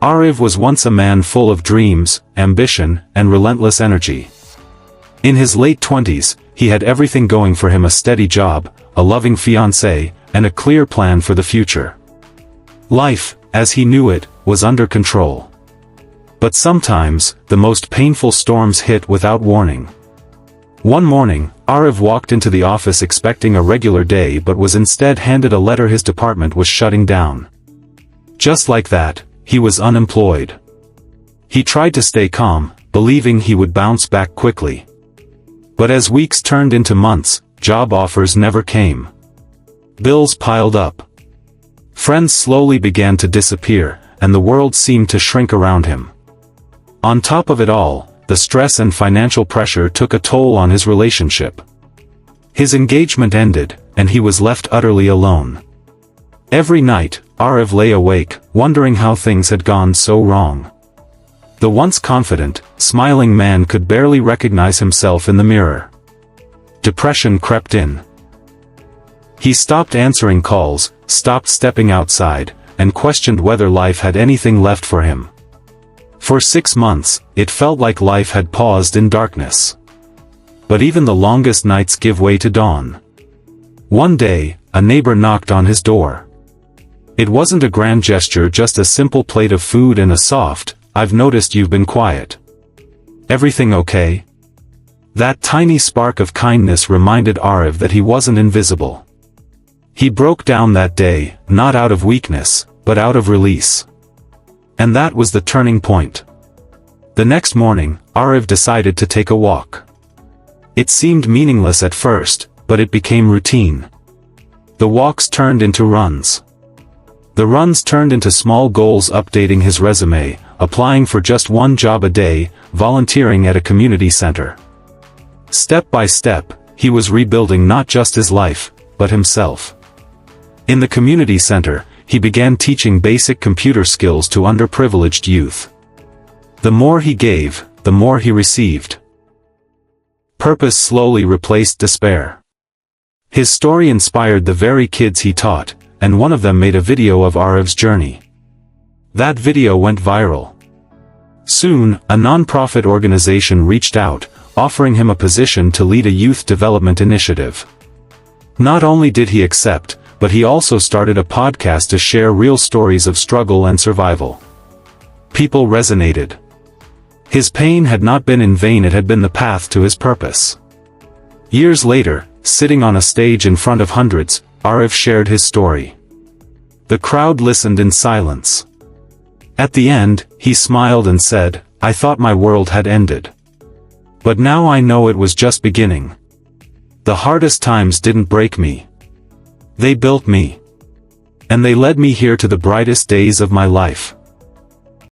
Aarav was once a man full of dreams, ambition, and relentless energy. In his late 20s, he had everything going for him: a steady job, a loving fiancée, and a clear plan for the future. Life, as he knew it, was under control. But sometimes, the most painful storms hit without warning. One morning, Aarav walked into the office expecting a regular day but was instead handed a letter his department was shutting down. Just like that, he was unemployed. He tried to stay calm, believing he would bounce back quickly. But as weeks turned into months, job offers never came. Bills piled up. Friends slowly began to disappear, and the world seemed to shrink around him. On top of it all, the stress and financial pressure took a toll on his relationship. His engagement ended, and he was left utterly alone. Every night, Aarav lay awake, wondering how things had gone so wrong. The once confident, smiling man could barely recognize himself in the mirror. Depression crept in. He stopped answering calls, stopped stepping outside, and questioned whether life had anything left for him. For 6 months, it felt like life had paused in darkness. But even the longest nights give way to dawn. One day, a neighbor knocked on his door. It wasn't a grand gesture, just a simple plate of food and a soft, "I've noticed you've been quiet. Everything okay?" That tiny spark of kindness reminded Aarav that he wasn't invisible. He broke down that day, not out of weakness, but out of release. And that was the turning point. The next morning, Aarav decided to take a walk. It seemed meaningless at first, but it became routine. The walks turned into runs. The runs turned into small goals: updating his resume, applying for just one job a day, volunteering at a community center. Step by step, he was rebuilding not just his life, but himself. In the community center, he began teaching basic computer skills to underprivileged youth. The more he gave, the more he received. Purpose slowly replaced despair. His story inspired the very kids he taught, and one of them made a video of Aarav's journey. That video went viral. Soon, a non-profit organization reached out, offering him a position to lead a youth development initiative. Not only did he accept, but he also started a podcast to share real stories of struggle and survival. People resonated. His pain had not been in vain, it had been the path to his purpose. Years later, sitting on a stage in front of hundreds, Aarav shared his story. The crowd listened in silence. At the end, he smiled and said, "I thought my world had ended. But now I know it was just beginning. The hardest times didn't break me. They built me. And they led me here to the brightest days of my life."